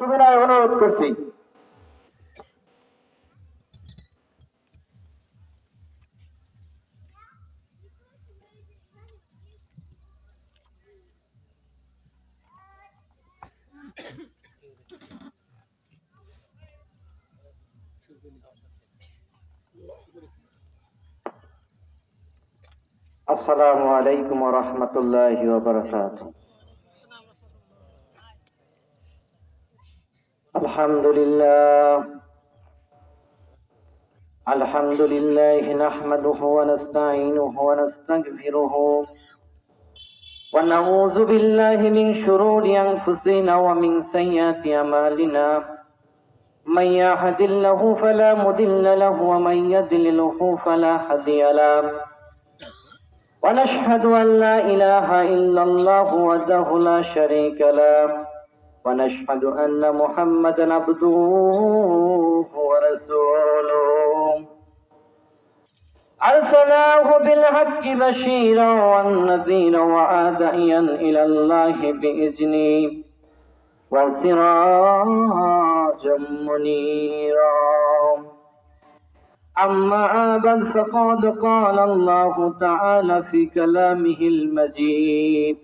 সুবিনয় অনুরোধ করছি। আসসালামু আলাইকুম ওয়া রাহমাতুল্লাহি ওয়া বারাকাতুহু। আলহামদুলিল্লাহ নাহমাদুহু ওয়া নাস্তাঈনুহু ওয়া নাস্তাগফিরুহু ওয়া নাউযু বিল্লাহি মিন শুরুরি আনফুসিনা ওয়া মিন সাইয়্যাতি আমালিনা। মান ইয়াহদিল্লাহু ফালা মুদিল্লা লাহু ওয়া মান ইউদ্লিলহু ফালা হাদিয়া লাহু। ونشهد أن لا إله إلا الله وحده لا شريك له ونشهد أن محمدا عبده ورسوله أرسله بالحق بشيرا ونذيرا وداعيا إلى الله بإذنه وسراجا منيرا. أما بعد فقد قال الله تعالى في كلامه المجيد: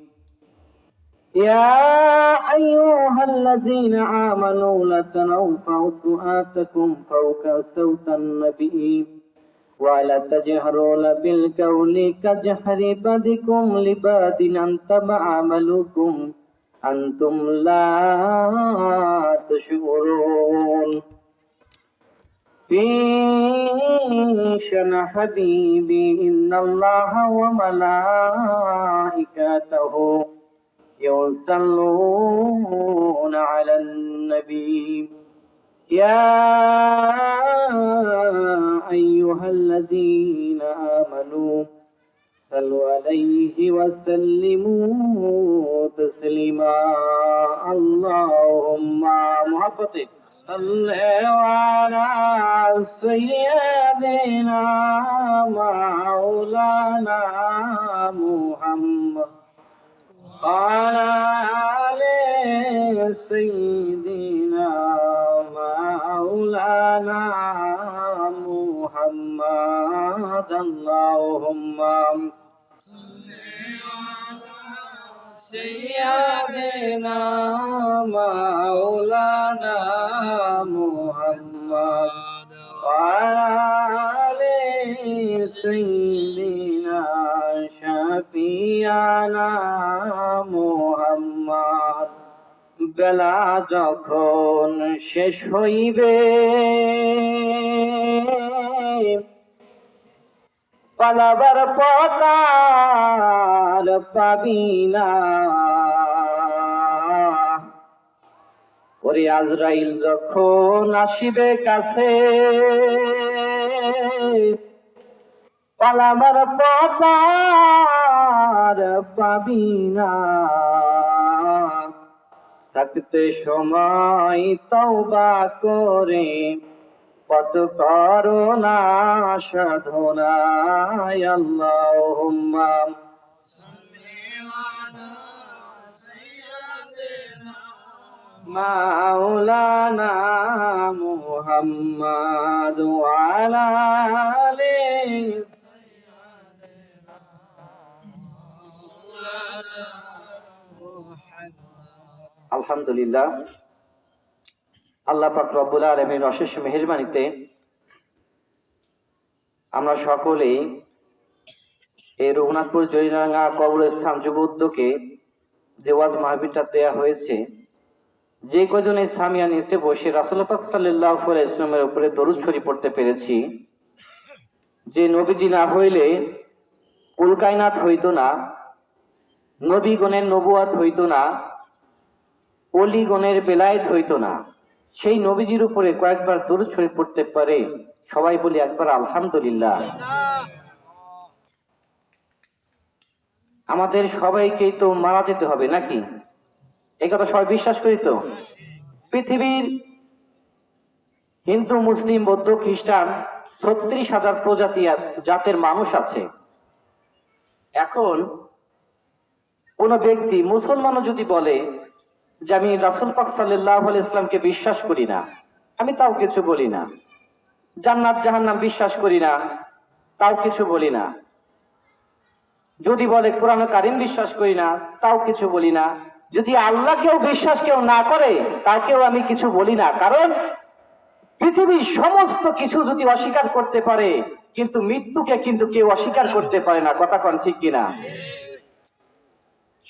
يا أيها الذين آمنوا لا ترفعوا أصواتكم فوق صوت النبي ولا تجهروا له بالقول كجهر بعضكم لبعض أن تحبط أعمالكم أنتم لا تشعرون. في شأن حبيبي إن الله وملائكته يصلون على النبي يا أيها الذين آمنوا صلوا عليه وسلموا تسليما. اللهم محبتك صل على سيدنا مولانا محمد وعلى آل سيدنا مولانا محمد. اللهم سيدنا مولانا محمد وعلى آل سيدنا شفيعنا محمد. বেলা যখন শেষ হইবে পালাবার পথ আর পাবি না, ওরে আজরাইল যখন আসিবে কাছে পালাবার পথ আর পাবি না, থাকতে সময় তওবা করে কত করুণা সাধনায়। আল্লাহুম্মা মাওলানা মুহাম্মদ ওয়া আলা আলি আলহামদুলিল্লাহ। আল্লাহ পাক রব্বুল আলামিনের অশেষ মেহেরবানিতে আমরা সকলেই এই রঘুনাথপুর জয়রাঙ্গা কবরস্থান যুব উদ্যোগে যে ওয়াজ মাহফিলটা দেয়া হয়েছে, যে কজন এই সামিয়া নিচে বসে রাসূল পাক সাল্লাল্লাহু আলাইহি ওয়াসাল্লামের উপরে দরুদ শরীফ পড়তে পেরেছি, যে নবীজি না হইলে কুল কায়নাত হইতো না, নবীগণের নবুয়াত হইতো না, ওলিগণের বেলায়েত হইতো না, সেই নবীজির উপরে কয়েকবার দরুদ শরীফ পড়তে পারে, সবাই বলি একবার আলহামদুলিল্লাহ। আমাদের সবাইকেই তো মারা যেতে হবে নাকি? এই কথা সবাই বিশ্বাস করি তো? পৃথিবীর হিন্দু, মুসলিম, বৌদ্ধ, খ্রিস্টান 36,000 প্রজাতি জাতের মানুষ আছে। এখন কোন ব্যক্তি মুসলমানও যদি বলে যে আমি রাসূল পাক সাল্লাল্লাহু আলাইহি ওয়াসাল্লামকে বিশ্বাস করি না, আমি তাও কিছু বলি না। জান্নাত জাহান্নাম বিশ্বাস করি না, তাও কিছু বলি না। যদি বলে কোরআন কারীম বিশ্বাস করি না, তাও কিছু বলি না। যদি আল্লাহকেও বিশ্বাস কেউ না করে, তাকেও আমি কিছু বলি না। কারণ পৃথিবীর সমস্ত কিছু যদি অস্বীকার করতে পারে, কিন্তু মৃত্যুকে কিন্তু কেউ অস্বীকার করতে পারে না। কথা কোন ঠিক কিনা?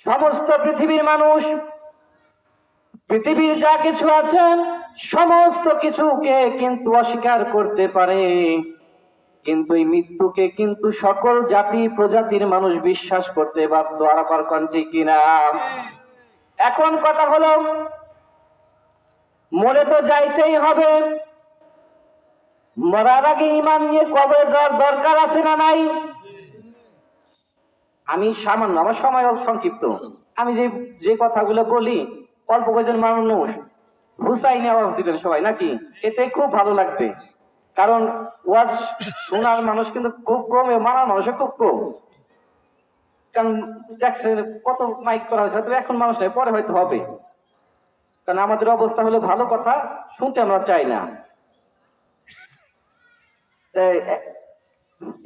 সমস্ত পৃথিবীর মানুষ, পৃথিবীর যা কিছু আছেন, সমস্ত কিছুকে কিন্তু অস্বীকার করতে পারে, কিন্তু এই মৃত্যুকে কিন্তু সকল জাতি প্রজাতির মানুষ বিশ্বাস করতে বাধ্য। আর আবার কোন ঠিক কিনা? এখন কথা হলো, মরে তো যাইতেই হবে, মরার আগে ঈমান নিয়ে কবরে যাওয়ার দরকার আছে না নাই? আমি সামান্য, আমার সময় সংক্ষিপ্ত, আমি যে যে কথাগুলো বলি, অল্প কয়েকজন মানুষ হুসাইনি আওয়াজ দিবেন সবাই নাকি? এতে খুব ভালো লাগবে। কারণ ওয়াজ শোনার মানুষ কিন্তু খুব কম, মানার মানুষ খুব কম। কারণ দেখছেন কত মাইক করা হয়েছে, হয়তো এখন মানুষ নাই, পরে হয়তো হবে। কারণ আমাদের অবস্থা হলো ভালো কথা শুনতে আমরা চাই না।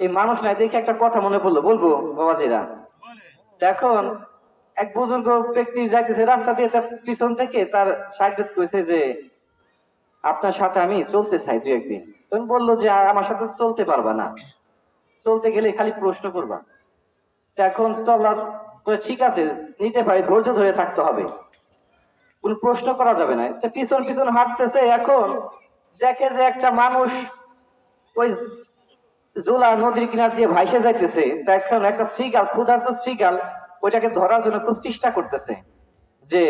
এই মানুষ নাই দেখে একটা কথা মনে পড়লো, বলবো বাবাজিরা। এখন এক বুজুর্গ ব্যক্তি যাইতেছে রাস্তা দিয়ে, তার পিছন থেকে তার সাহায্য করেছে যে আপনার সাথে আমি চলতে চাই দু একদিন। তখন বললো যে আমার সাথে চলতে পারবা না, চলতে গেলে খালি প্রশ্ন করবা। এখন চলার ঠিক আছে, নিতে পারি, ধৈর্য ধরে থাকতে হবে, কোন প্রশ্ন করা যাবে না। পিছন পিছন হাঁটতেছে, এখন দেখে যে একটা মানুষ ওই জোলা নদীর কিনার দিয়ে ভাইসে যাইতেছে। এখন একটা শ্রীগাল, ক্ষুধার্ত শ্রীগাল, ওইটাকে ধরার জন্য খুব চেষ্টা করতেছে যে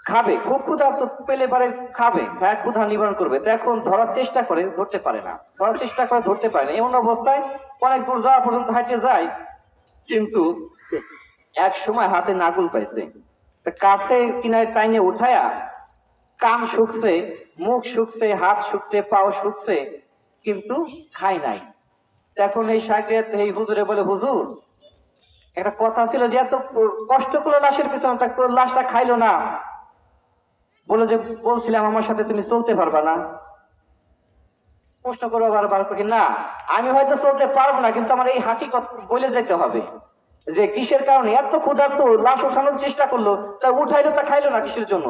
খাবে, খুব ক্ষুধার্ত পেলে পারে খাবে, হ্যাঁ ক্ষুধা নিবারণ করবে। তো এখন ধরার চেষ্টা করে, ধরতে পারে না, ধরার চেষ্টা করে ধরতে পারে না। এমন অবস্থায় অনেক দূর যাওয়া পর্যন্ত হাঁটে যায়, কিন্তু এক সময় হাতে নাগুল পাইছে। কাছে কিনারে টাইনে উঠায়া কান শুকছে, মুখ শুকছে, হাত শুকছে, পাও শুকছে, কিন্তু খাই নাই। এখন এই শাকের এই হুজুরে বলে, হুজুর একটা কথা ছিল যে এত কষ্ট করে লাশের পিছনে থাকতো, লাশটা খাইলো না, বলে যে বলছিলাম আমার সাথে তুমি চলতে পারবা না। প্রশ্ন করবো বারবার করে, না আমি হয়তো চলতে পারবো না, কিন্তু আমার এই হাকিকত বলে যেতে হবে যে কিসের কারণে এত ক্ষুধার্ত, লাশ ওঠানোর চেষ্টা করলো, তা উঠাইলো, তা খাইলো না কিসের জন্য?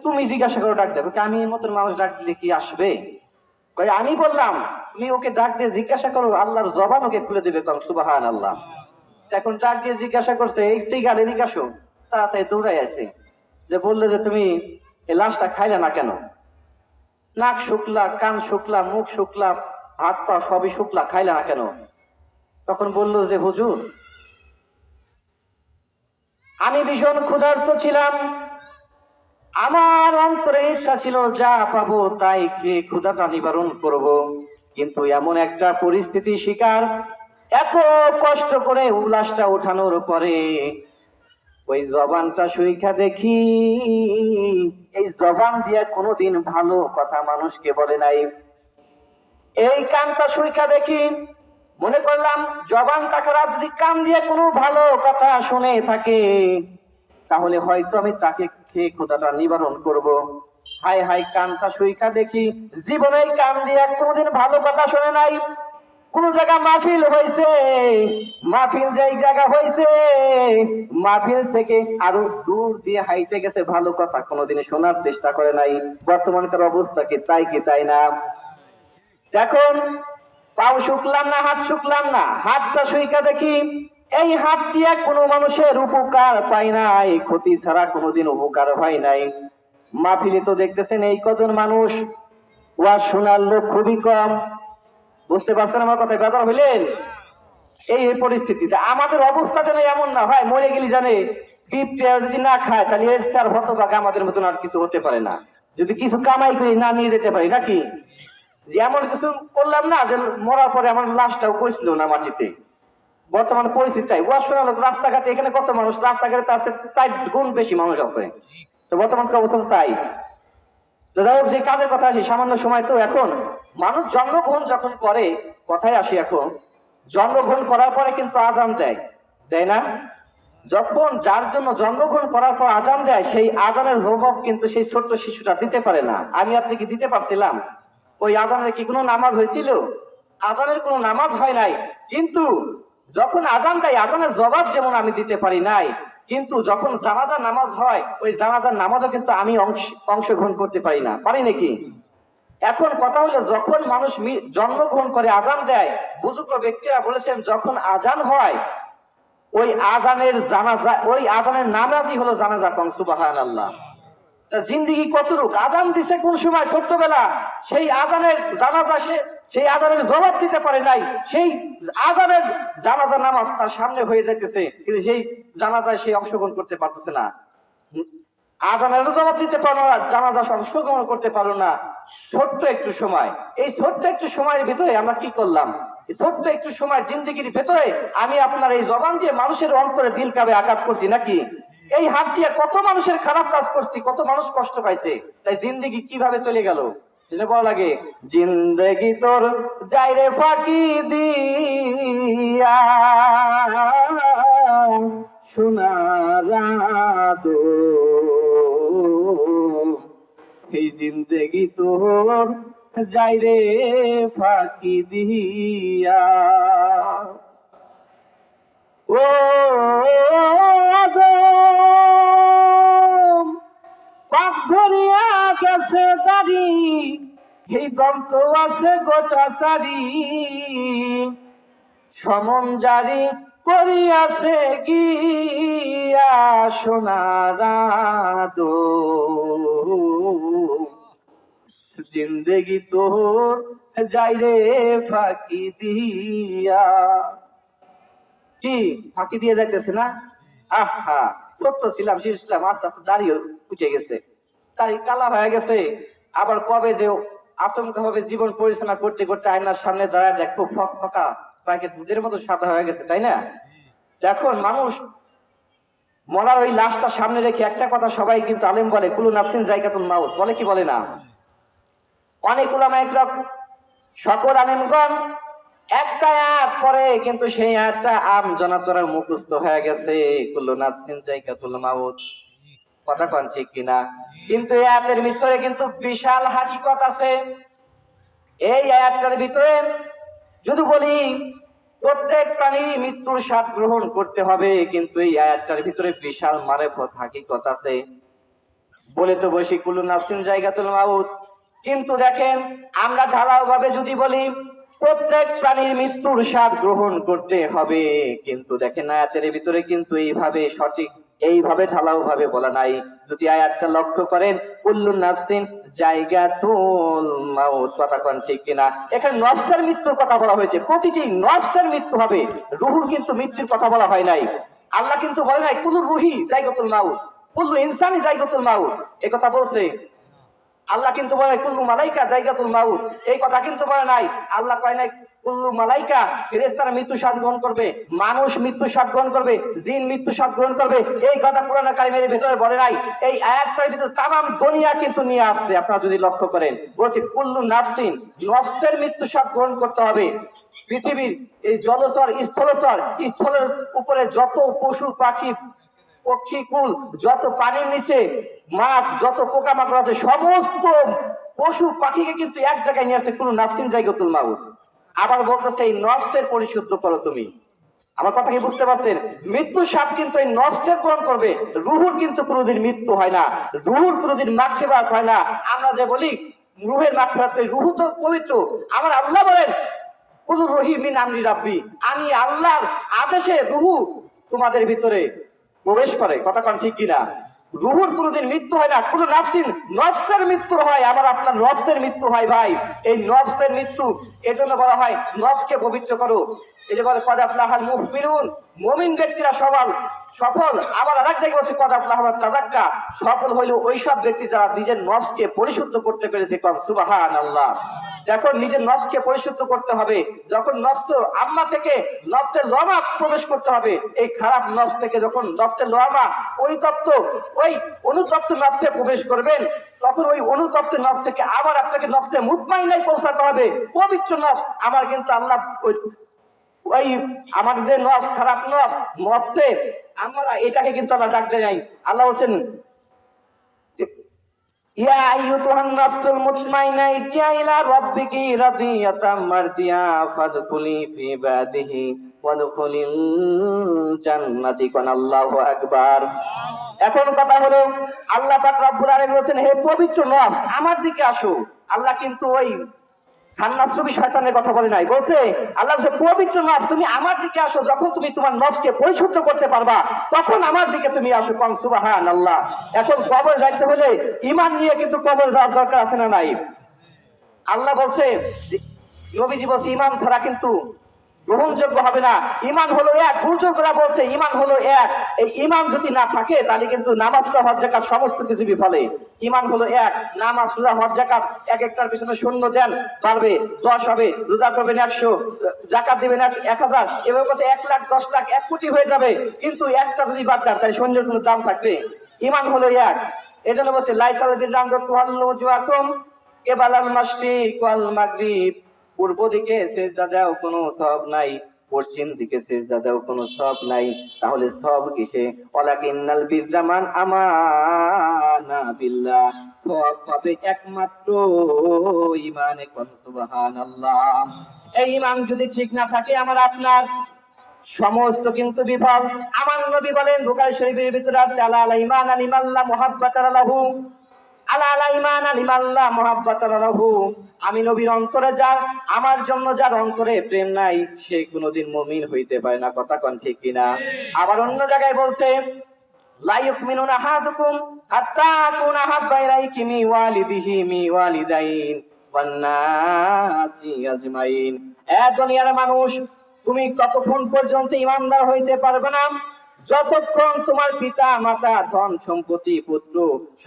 তুমি জিজ্ঞাসা করো, ডাক দেবে। আমি এর মতন মানুষ ডাক দিলে কি আসবে? আমি বললাম তুমি ওকে ডাক দিয়ে জিজ্ঞাসা করো, আল্লাহর জবান ওকে খুলে দেবে। কারণ সুবাহান আল্লাহ। এখন ডাক দিয়ে জিজ্ঞাসা করছে, এই শ্রীগাল এদিকে আসো। তাড়াতাড়ি দৌড়াই আছে, যে বললে যে তুমি এই লাশটা খাইলে না কেন? নাক শুকলা, কান শুকলা, মুখ শুকলা, হাত পা সবই শুকলা, খাইলে না কেন? তখন বলল যে হুজুর আমি ভীষণ ক্ষুধার্ত ছিলাম, আমার অন্তরে ইচ্ছা ছিল যা পাবো তাই খেয়ে ক্ষুধাটা নিবারণ করব, কিন্তু এমন একটা পরিস্থিতি শিকার, এত কষ্ট করে উল্লাসটা ওঠানোর পরে ওই জবানটা সুইখা দেখি, এই জবান দিয়ে কোনোদিন ভালো কথা মানুষকে বলে নাই। এই কানটা সুইখা দেখি, মনে করলাম জবানটা খারাপ, যদি কান দিয়ে কোনো ভালো কথা শুনে থাকে তাহলে হয়তো আমি তাকে খেয়ে ক্ষুধাটা নিবারণ করব। হাই হাই, কানটা সুইখা দেখি, জীবনে কান দিয়ে কোনোদিন ভালো কথা শোনে নাই। কোন জায়গা মাহফিল হয়েছে, মাহফিল যেই জায়গা হয়েছে, মাহফিল থেকে আরো দূর দিয়ে হাইটে গেছে, ভালো কথা কোনোদিন শোনার চেষ্টা করে নাই। বর্তমানকার অবস্থা কি তাই কি তাই না? এখন পাও শুকলাম না, হাত শুকলাম না, হাতটা সুইকা দেখি, এই হাত দিয়ে কোনো মানুষের উপকার পাই নাই, ক্ষতি ছাড়া কোনোদিন উপকার হয় নাই। মাহফিলে তো দেখতেছেন এই কজন মানুষ, ওয়াজ শোনার লোক খুবই কম। বুঝতে পারছেন আমার কথা? বেজার হইলেন? এই পরিস্থিতিতে আমাদের অবস্থা যেন এমন না হয় মরে গেলি জানে যদি না খায়, তাহলে এর স্যার হতভাগে আমাদের মতন আর কিছু হতে পারে না। যদি কিছু কামাই করে না নিয়ে যেতে পারি নাকি, যে এমন কিছু করলাম না যে মরার পরে আমার লাশটাও কইছিল না মাটিতে। বর্তমান পরিস্থিতি তাই। ওয়াজ শোনালো রাস্তাঘাটে, এখানে কত মানুষ, রাস্তাঘাটে তার 4 গুণ বেশি মানুষ আছে। তো বর্তমান অবস্থা তাই। যাই হোক, যে কাজের কথা আসি, সামান্য সময় তো এখন মানুষ জন্মগ্রহণ যখন করে, কথায় আসি, এখন জন্মগ্রহণ করার পরে কিন্তু আজান দেয়, দেয় না? যখন যার জন্য জন্মগ্রহণ করার পর আজান দেয়, সেই আজানের জবাব কিন্তু সেই ছোট্ট শিশুটা দিতে পারে না। আমি আপনি কি দিতে পারছিলাম? ওই আজানের কি কোনো নামাজ হয়েছিল? আজানের কোনো নামাজ হয় নাই। কিন্তু যখন আজান দেয়, আজানের জবাব যেমন আমি দিতে পারি নাই, কিন্তু যখন জানাজার নামাজ হয়, ওই জানাজার নামাজও কিন্তু আমি অংশগ্রহণ করতে পারি না। পারি নাকি? এখন কথা হলো, যখন মানুষ জন্মগ্রহণ করে আজান দেয়, বুজুর্গ ব্যক্তিরা বলেছেন যখন আজান হয়, ওই আজানের জানাজা, ওই আজানের নামাজই হলো জানাজা। কোন সুবহানাল্লাহ। জিন্দিগি কতটুক, আজান দিছে কোন সময় ছোট্টবেলা, সেই আজানের জানাজা সেই আজানের জবাব দিতে পারে নাই, সেই আজানের জানাজা নামাজ তার সামনে হয়ে যাইতেছে, কিন্তু সেই জানাজায় সে অংশগ্রহণ করতে পারতেছে না। আজানের জবাব দিতে পারো না, জানাজা অংশগ্রহণ করতে পারো না। ছোট্ট একটু সময়, এই ছোট্ট একটু সময়ের ভিতরে আমরা কি করলাম? এই ছোট্ট একটু সময় জিন্দিগির ভেতরে আমি আপনার এই জবান দিয়ে মানুষের অন্তরে দিল কাবে আঘাত করছি নাকি? এই হাত দিয়ে কত মানুষের খারাপ কাজ করছি, কত মানুষ কষ্ট পাইছে। তাই জিন্দিগি কিভাবে চলে গেল বলা লাগে, জিন্দেগি তোর যাইরে ফাঁকি দিয়া সোনার এই জিন্দেগি তোর যাইরে ফাঁকি দিয়া। ও পাক ধরিয়া গেছে দাড়ি, এই দন্ত আছে গোটা সারি, সমন জারি করিয়াছে গিয়া সোনার জিন্দেগি তোর যাইরে ফাঁকি দিয়া। কি ফাঁকি দিয়ে যাইতেছে না? আহা, ছোট্ট ছিলাম, শিশু ছিলাম, আস্তে আস্তে দাঁড়িয়ে উঠে গেছে, দাড়ি কালা হয়ে গেছে। আবার কবে যে আচমকা ভাবে জীবন পরিচালনা করতে করতে আয়নার সামনে দাঁড়ায় দেখো ফক ফকা তাকে দুধের মতো সাদা হয়ে গেছে, তাই না? এখন মানুষ মরার ওই লাশটা সামনে রেখে একটা কথা সবাই কিন্তু আলেম বলে, কুলু নাফসিন জায়গাতুল মাউত, বলে কি বলে না? অনেক উলামা একরকম, সকল আলেমগণ একটা আয়াত পরে, কিন্তু সেই আয়াতটা আম জনতার মুখস্থ হয়ে গেছে, কুল্লু নাফসিন যায়কাতুল মাউত। কথা কোন ঠিক কিনা? কিন্তু এই আয়াতের ভিতরে কিন্তু বিশাল হাকিকত আছে। এই আয়াতটার ভিতরে যদি বলি প্রত্যেক প্রাণী মৃত্যুর স্বাদ গ্রহণ করতে হবে, কিন্তু এই আয়াতটার ভিতরে বিশাল মারেফত হাকিকত আছে। বলে তো বসি কুল্লু নাফসিন যায়কাতুল মাউত, কিন্তু দেখেন আমরা ঢালাও ভাবে যদি বলি প্রত্যেক প্রাণীর মৃত্যুর স্বাদ গ্রহণ করতে হবে, কিন্তু দেখেন আয়াতের ভিতরে কিন্তু এইভাবে সঠিক এইভাবে ঢালাও ভাবে বলা নাই। যদি আয়াতটা লক্ষ্য করেন, কুল্লু নাফসিন যায়গাতুল মাউত, কথা কোন ঠিক কিনা? এখানে নফসের মৃত্যুর কথা বলা হয়েছে, প্রতিটি নফসের মৃত্যু হবে, রুহুর কিন্তু মৃত্যুর কথা বলা হয় নাই। আল্লাহ কিন্তু বলে নাই কুল্লু রুহি যায়গাতুল মাউত, কুল্লু ইনসানি যায়গাতুল মাউত, এই কথা বলছে। আল্লাহ কিন্তু বলে কুল্লু মালাইকা জায়গাতুল মাউত, এই কথা কিন্তু বলে নাই। আল্লাহ কয় নাই কুল্লু মালাইকা ফেরেশতারা মৃত্যু স্বাদ গ্রহণ করবে, মানুষ মৃত্যু স্বাদ গ্রহণ করবে, জিন মৃত্যু স্বাদ গ্রহণ করবে, এই কথা কোরআন কারিমের ভিতরে বলে নাই। এই আয়াতটার ভিতরে তামাম দুনিয়া কিন্তু নিয়ে আসছে, আপনারা যদি লক্ষ্য করেন। বলছি কুল্লু নাফসিন, নফসের মৃত্যু স্বাদ গ্রহণ করতে হবে। পৃথিবীর এই জলচর স্থলচর, স্থলের উপরে যত পশু পাখি পক্ষীকুল, যত পানির নিচে মাছ, যত পোকামাকড় আছে, সমস্ত পশু পাখিকে কিন্তু এক জায়গায় নিয়ে আসছে কুল্লু নাফসিন যায়গাতুল মাউত। আবার বলতেছে এই নফসের পরিশুদ্ধ করো তুমি। আমার কথা কি বুঝতে পারছেন? মৃত্যু সাপ কিন্তু এই নফসের গ্রহণ করবে, রুহুর কিন্তু কোনোদিন মৃত্যু হয় না, রুহুর কোনোদিন মাগফিরাত হয় না। আমরা যে বলি রুহের মাগফিরাত, রুহু তো পবিত্র। আমার আল্লাহ বলেন কুলু রুহি মিন আমরি রাব্বি, আমি আল্লাহর আদেশে রুহু তোমাদের ভিতরে প্রবেশ করে। কথা কোন ঠিক কিনা? রুহুর কোনোদিন মৃত্যু হয় না, কোনো নাফসিন নফসের মৃত্যু হয়, আবার আপনার নফসের মৃত্যু হয় ভাই। এই নফসের মৃত্যু এজন্য বলা হয় নফসকে পবিত্র করো। এই যে বলে কদ আফলাহাল মুমিনুন, মুমিন ব্যক্তিরা সফল। আবার আরেক জায়গায় বলছে কদ আফলাহাল তাযাক্কা, সফল হইল ওইসব ব্যক্তি যারা নিজের নফসকে পরিশুদ্ধ করতে পেরেছে। সুবহানাল্লাহ। এখন নিজের নফসকে পরিশুদ্ধ করতে হবে। যখন নফস আম্মা থেকে নফসের লমা প্রবেশ করতে হবে, এই খারাপ নফস থেকে যখন নফসের লমা পরিতপ্ত ওই অনুতপ্ত নফসে প্রবেশ করবেন, তখন ওই অনুতপ্ত নফস থেকে আবার আপনাকে নফসে মুতমাইনায় পৌঁছাতে হবে, পবিত্র নফস। আমার কিন্তু আল্লাহ ওই আমার যে নফস, খারাপ নফসে আমরা এটাকে কিন্তু আমরা ডাকতে যাই। আল্লাহ বলছেন, ইয়া আইয়ুহান নাফসুল মুতমাইন্না ইরজিআ ইলা রাব্বিকি রাদিয়াতাম মারদিয়া ফাদখুলি ফি ইবাদিহি ওয়াদখুলিল জান্নাতি। কোন আল্লাহু আকবার। এখন কথা হলো, আল্লাহ পাক রব্বুল আলামিন বলেছেন, হে পবিত্র নফস আমার দিকে আসো। আল্লাহ কিন্তু ওই খান্নাসরবি শয়তানের কথা বলে নাই, বলছে আল্লাহ বলছে পবিত্র নফস তুমি আমার দিকে আসো। যখন তুমি তোমার নফসকে পরিশুদ্ধ করতে পারবা তখন আমার দিকে তুমি আসো। কোন সুবহানাল্লাহ। এখন কবর যাইতে হলে ঈমান নিয়ে কিন্তু কবর যাওয়ার দরকার আছে না নাই? আল্লাহ বলছে, নবীজি বলছে ঈমান ছাড়া কিন্তু গ্রহণযোগ্য হবে না। ঈমান হলো এক, বুজুর্গরা বলছে ঈমান হলো এক। এই ঈমান যদি না থাকে তাহলে কিন্তু নামাজ, রোজা, হজ, যাকাত সমস্ত কিছু বিফলে। ঈমান হলো এক, নামাজ, রোজা, হজ, যাকাত এক একটার পিছনে শূন্য দেন পারবে 10 হবে, রোজা করবেন 100, যাকাত দিবেন 1000, এভাবে করতে 1 লাখ, 10 লাখ, 1 কোটি হয়ে যাবে। কিন্তু একটা যদি বাদ দেন তাহলে সৈন্যের কোনো দাম থাকবে? ঈমান হলো এক। এজন্য বলছে লাইসাল বিররাম তুওয়াল্লু ওয়াজহাকুম কিবালাল মাশরিক ওয়াল মাগরিব। পূর্ব দিকে সিজদা দাও কোনো সওয়াব নাই, পশ্চিম দিকে সিজদা দাও কোনো সওয়াব নাই। তাহলে সওয়াব কিসে? ওয়ালাকিন্নাল বিররা মান আমানা বিল্লাহ। সওয়াব পাবে একমাত্র ঈমানে। কোন সুবহানাল্লাহ। এই ঈমান যদি ঠিক না থাকে আমার আপনার, সমস্ত কিন্তু বিফল। আমার নবী বলেন বুখারী শরীফের ভিতরে আছে, আলা আল ঈমান আলিমাল্লাহ মুহাব্বাতান লাহু, আলা আল ঈমান আলিমাল্লাহ মুহাব্বাতান লাহু। আমি নবীর অন্তরে যার, আমার জন্য যার অন্তরে প্রেম নাই সে কোনোদিন মুমিন হইতে পারে না। কথা কোন ঠিক কিনা? আবার অন্য জায়গায় বলছে, লা ইউমিনুনা আহাদুকুম হাত্তা আকুনা হাব্বা ইলাইহি মিন ওয়ালিদিহি মিন ওয়ালিদাইন ওয়ান নাসি আজমাইন। এ দুনিয়ার মানুষ, তুমি ততক্ষণ পর্যন্ত ইমানদার হইতে পারবে না যতক্ষণ তোমার পিতা মাতা, ধন সম্পত্তি, পুত্র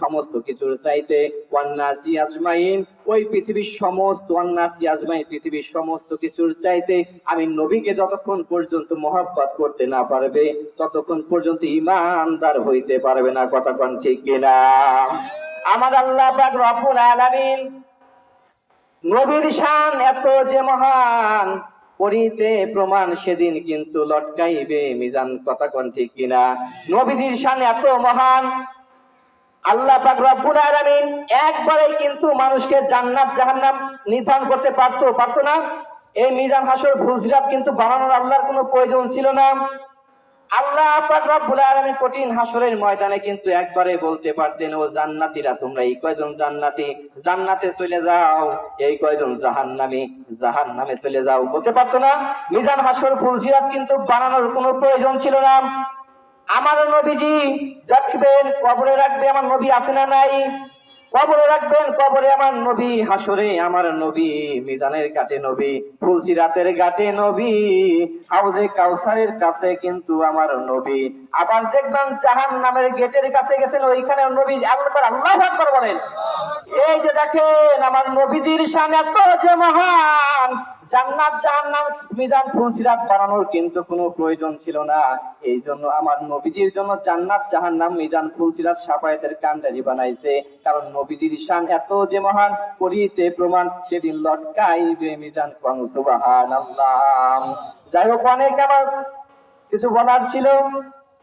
সমস্ত কিছুর চাইতে ওয়ান্নাসি আজমাইন, ওই পৃথিবীর সমস্ত ওয়ান্নাসি আজমাইন পৃথিবীর সমস্ত কিছুর চাইতে আমি নবীকে যতক্ষণ পর্যন্ত মহব্বত করতে না পারবে ততক্ষণ পর্যন্ত ইমানদার হইতে পারবে না। কথা কোন ঠিক কিনা? আমার আল্লাহ পাক রব্বুল আলামিন নবীর শান এত যে মহান, করিতে প্রমাণ সেদিন কিন্তু লটকাইবে মিজান। কথা কোন ঠিক কিনা? নবীজির শান এত মহান, আল্লাহ পাক রব্বুল আলামিন একবারে কিন্তু মানুষকে জান্নাত জাহান্নাম নির্ধারণ করতে পারতো না। এই মিজান হাসর ফুলসিরাত কিন্তু বানানোর আল্লাহর কোনো প্রয়োজন ছিল না। আল্লাহ পাক রব্বুল আলামিন কঠিন হাসরের ময়দানে কিন্তু একবারে বলতে পারতেন, ও জান্নাতীরা তোমরা এই কয়জন জান্নাতি জান্নাতে চলে যাও, এই কয়জন জাহান্নামী জাহান্নামে চলে যাও, বলতে পারতো না? মিজান হাসর ফুলসিরাত কিন্তু বানানোর কোনো প্রয়োজন ছিল না। আমার নবীজি রাখবেন, কবরে রাখবে আমার নবী আছে না নাই? কবরে রাখবেন, কবরে আমার নবী, হাসরে আমার নবী, মিজানের ঘাটে নবী, ফুলসিরাতের ঘাটে নবী, হাউজে কাউসারের কাছে কিন্তু আমার নবী। আবার দেখবেন জাহান্নামের গেটের কাছে গেছেন, ওইখানে নবী। আল্লাহু আকবার বলেন। এই যে দেখেন আমার নবীজির শান এত যে মহান, জান্নাত জাহান্নাম মিজান ফুলসিরাত বানানোর কিন্তু কোনো প্রয়োজন ছিল না। এই জন্য আমার নবীজির জন্য জান্নাত জাহান্নাম মিজান ফুলসিরাত শাফায়াতের কান্ডারি বানাইছে। কারণ নবীজির শান এত যে মহান, করিতে প্রমাণ সেদিন লটকাইবে মিজান। কোন সুবহানাল্লাহ। যাই হোক, অনেক আমার কিছু বলার ছিল,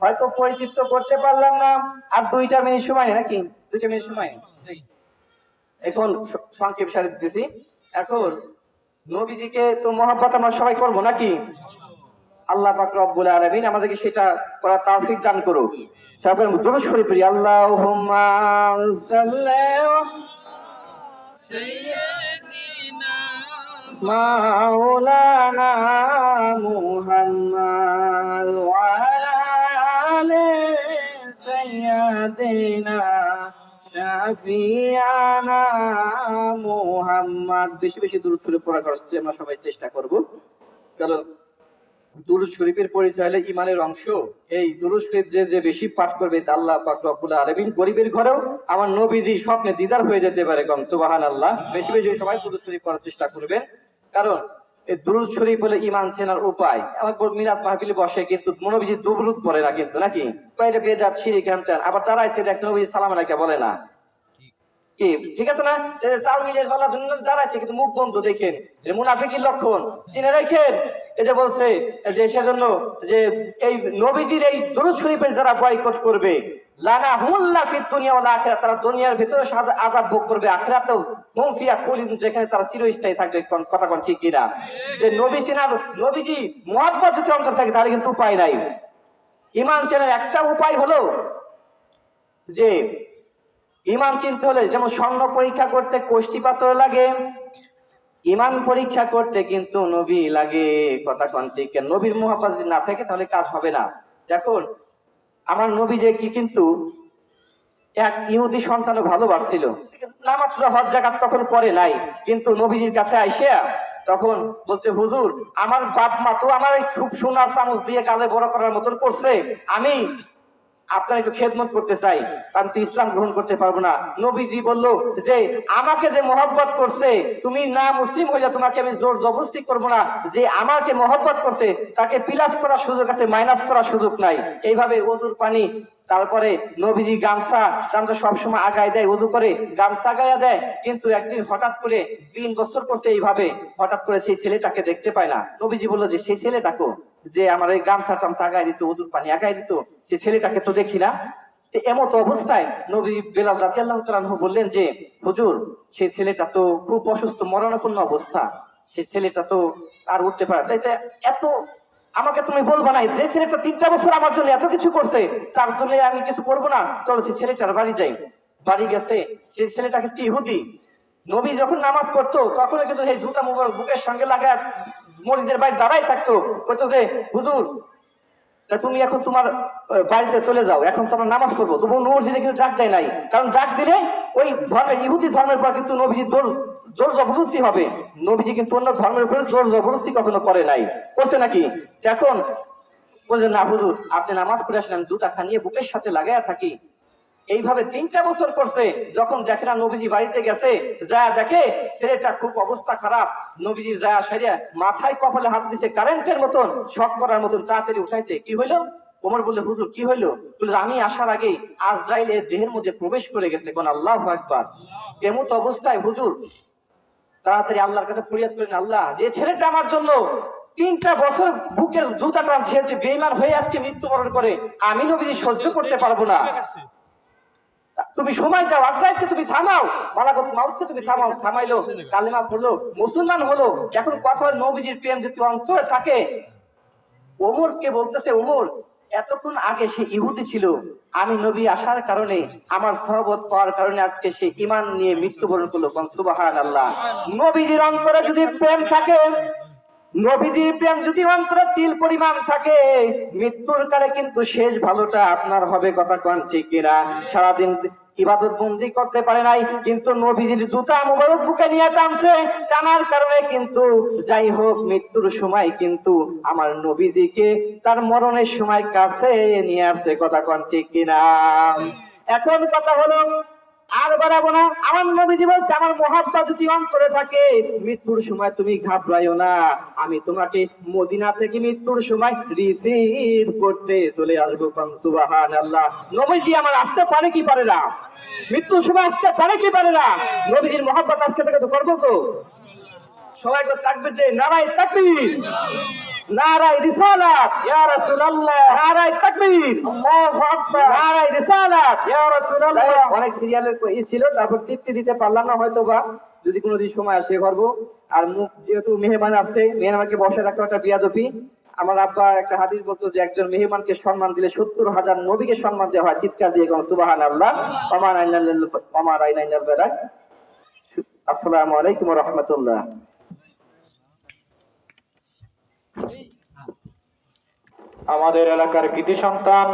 হয়তো পরিচিত করতে পারলাম না। আর 2টা মিনিট সময় নাকি? 2টা মিনিট সময় এখন সংক্ষেপ সারে দিতেছি। এখন নবীজিকে তো মহব্বত আমরা সবাই করবো নাকি? আল্লাহ পাক রব্বুল আলামিন আমাদেরকে সেটা করার তৌফিক দান করুক। সবাই দুরূদ শরীফ পড়ি। আল্লাহুম্মা সাল্লি সাইয়্যিদিনা মাওলানা মুহাম্মদ ওয়া আলা আলি সাইয়্যিদিনা শাফিয়ানা মুহাম্মদ। বেশি বেশি দুরূদ শরীফ পড়া করছি আমরা সবাই চেষ্টা করব। চলো, দুরূদ শরীফের পরিচয় হলো ঈমানের অংশ। এই দুরূদ শরীফ যে বেশি পাঠ করবে আল্লাহ পাক রব্বুল আলামিন গরিবের ঘরেও আমার নবীজি স্বপ্নে দিদার হয়ে যেতে পারে। কম সুবহানাল্লাহ। বেশি বেশি সবাই দুরূদ শরীফ পড়ার চেষ্টা করবেন, কারণ এই দুরূদ শরীফ হলো ঈমান চেনার উপায়। আমার মিলাদ মাহফিলে বসে কিন্তু নবীজি দুরূদ পড়ে না কিন্তু নাকি? কয়টা বেদাত শিরক আনতেন, আবার তারা এসে দেখেন নবীজি সালাম আলাইকা বলে না। কি ঠিক আছে না? তাল মিলিয়ে চলার জন্য দাঁড়াইছে, কিন্তু মুখ বন্ধ দেখেন, মুনাফিকের লক্ষণ চিনে রাখেন। এই যে বলছে যে সেজন্য যে এই নবীজির এই দুরূদ শরীফের যারা বয়কট করবে, লানা হুল্লা ফিদ দুনিয়া ওয়াল আখিরাত, তারা দুনিয়ার ভিতরে আযাব ভোগ করবে, আখিরাতেও হুম ফিয়া খুলিদুন, যেখানে তারা চিরস্থায়ী থাকবে। কথা কোন ঠিক কিনা? যে নবী চেনার, নবীজি মুহাব্বত যদি অন্তর থাকে তাহলে কিন্তু উপায় নাই। ঈমান চেনার একটা উপায় হলো যে ঈমান চিনতে হলে যেমন স্বর্ণ পরীক্ষা করতে কোষ্ঠী পাথর লাগে, ঈমান পরীক্ষা করতে কিন্তু নবী লাগে। কথা কোন ঠিক? নবীর মুহাব্বত যদি না থাকে তাহলে কাজ হবে না। দেখুন আমার নবী যে কি কিন্তু এক ইহুদি সন্তানও ভালোবাসছিল, নামাজ পড়া হজ জাকাত তখন পড়ে নাই, কিন্তু নবীজির কাছে আইসা তখন বলছে, হুজুর আমার বাপ মা তো আমার এই খুব সোনার চামচ দিয়ে কাজে বড় করার মতন করছে, আমি আপনার একটু খেদমত করতে চাই, আমি তো ইসলাম গ্রহণ করতে পারবো না। নবীজি বলল যে আমাকে যে মহব্বত করছে, তুমি না মুসলিম হইলে তোমাকে আমি জোর জবরদস্তি করবো না, যে আমাকে মহব্বত করছে তাকে প্লাস করার সুযোগ আছে, মাইনাস করার সুযোগ নাই। এইভাবে ওযুর পানি, তারপরে নবীজি গামছা সবসময় আগায় দেয়, ওযু করে গামছা গায়া দেয়। কিন্তু একদিন হঠাৎ করে 3 বছর করছে এইভাবে, হঠাৎ করে সেই ছেলেটাকে দেখতে পায় না। নবীজি বললো যে সেই ছেলেটাকে যে আমার এই গামছা টামছা আগায় দিত, ওযুর পানি আগায় দিত, সেই ছেলেটাকে তো দেখি না। এমত অবস্থায় নবী বেলাল রাদিয়াল্লাহু তাআলা আনহু বললেন যে হুজুর সেই ছেলেটা তো খুব অসুস্থ, মরণাপন্ন অবস্থা, সেই ছেলেটা তো আর উঠতে পারে না। এটা এত আমাকে তুমি বলবা না, যে ছেলেটা 3টা বছর আমার জন্য এত কিছু করছে তার জন্য আমি কিছু করবো না? চলো সেই ছেলেটার বাড়ি যাই। বাড়ি গেছে, সেই ছেলেটা কিন্তু ইহুদি। নবী যখন নামাজ পড়তো তখন কিন্তু সেই জুতা মুবারক বুকের সঙ্গে লাগায় মসজিদের বাইরে দাঁড়াই থাকতো, বলতো যে হুজুর তুমি এখন তোমার বাড়িতে চলে যাও, এখন তোমার নামাজ পড়বো। তবু মসজিদে কিন্তু ডাক দেয় নাই, কারণ ডাক দিলে ওই ধর্মের, ইহুদি ধর্মের পর কিন্তু নবীজি জোর জবরদস্তি হবে। নবীজি কিন্তু অন্য ধর্মের উপরে জোর জবরদস্তি কখনো করে নাই, করছে নাকি? এখন বলছে না হুজুর আপনি নামাজ পড়ে আসেন, আমি জুতা খানিয়ে বুকের সাথে লাগাইয়া থাকি। এইভাবে 3টা বছর করছে। যখন দেখে না নবীজি বাড়িতে গেছে, যা দেখে ছেলেটা খুব অবস্থা খারাপ, নবীজি যা সারিয়া মাথায় কপালে হাত দিছে, কারেন্টের মতন শক করার মতন তাড়াতাড়ি উঠাইছে। কি হইলো? ওমর বললে হুজুর কি হইলো? বলে আমি আসার আগেই আজরাইল এর দেহের মধ্যে প্রবেশ করে গেছে। কোন আল্লাহু আকবার। এমত অবস্থায় হুজুর তাড়াতাড়ি আল্লাহর কাছে ফরিয়াদ করেন, আল্লাহ যে ছেলেটা আমার জন্য 3টা বছর বুকের জুতা টানছে, যে বেঈমান হয়ে আজকে মৃত্যুবরণ করে, আমি নবীজি সহ্য করতে পারবো না, তুমি সময় দাও, আজরাইলকে তুমি থামাও, মালাকুল মাউতকে তুমি থামাও। থামাইলো, কালেমা পড়লো, মুসলমান হলো। এখন কথা নবীজির প্রেম যদি অন্তরে থাকে, ওমরকে বলতেছে, ওমর এতক্ষণ আগে সে ইহুদি ছিল, আমি নবী আসার কারণে, আমার সহবত পাওয়ার কারণে আজকে সে ঈমান নিয়ে মৃত্যুবরণ করলো। সুবহানাল্লাহ। নবীজির অন্তরে যদি প্রেম থাকে, নবীজির প্রেম যদি অন্তরে তিল পরিমাণ থাকে, মৃত্যুর কালে কিন্তু শেষ ভালোটা আপনার হবে। কথা কোন ঠিক কিনা? সারাদিন ইবাদত বন্দি করতে পারে নাই, কিন্তু নবীজির জুতা মুবারক বুকে নিয়ে টানছে, টানার কারণে কিন্তু যাই হোক মৃত্যুর সময় কিন্তু আমার নবীজিকে তার মরণের সময় কাছে নিয়ে আসছে। কথা কোন ঠিক কিনা? এখন কথা হলো আর বাড়াবো না। আমার নবীজি বলছে আমার মহাব্বত যদি অন্তরে থাকে, মৃত্যুর সময় তুমি ঘাবড়াইও না, আমি তোমাকে মদিনা থেকে মৃত্যুর সময় রিসিভ করতে চলে আসবো। সুবহানাল্লাহ। নবীজি আমার আসতে পারে কি পারে না? মৃত্যুর সময় আসতে পারে কি পারে না? নবীজির মহাব্বত আজকে থেকে তো করবো তো। সবাই তো তাকবীর দেয়, নারায়ে তাকবীর, নারায়ে রিসালাত, ইয়া রাসূলুল্লাহ, নারায়ে তাকবীর, আল্লাহু আকবার, নারায়ে রিসালাত, ইয়া রাসূলুল্লাহ। অনেক সিরিয়ালের ছিল, তারপর তৃপ্তি দিতে পারলাম না, হয়তো বা যদি কোনোদিন সময় আসে করবো। আর মুখ যেহেতু মেহমান আছে, মেহমানকে বসে রাখা একটা বিয়াদবি। আমার আব্বা একটা হাদিস বলতো যে একজন মেহমানকে সম্মান দিলে 70,000 নবীকে সম্মান দেওয়া হয়। চিৎকার দিয়ে কোন সুবহানাল্লাহ। ওমা রাইনাল বেলায়। আসসালামু আলাইকুম ওয়া রাহমাতুল্লাহ। আমাদের এলাকার কৃতি সন্তান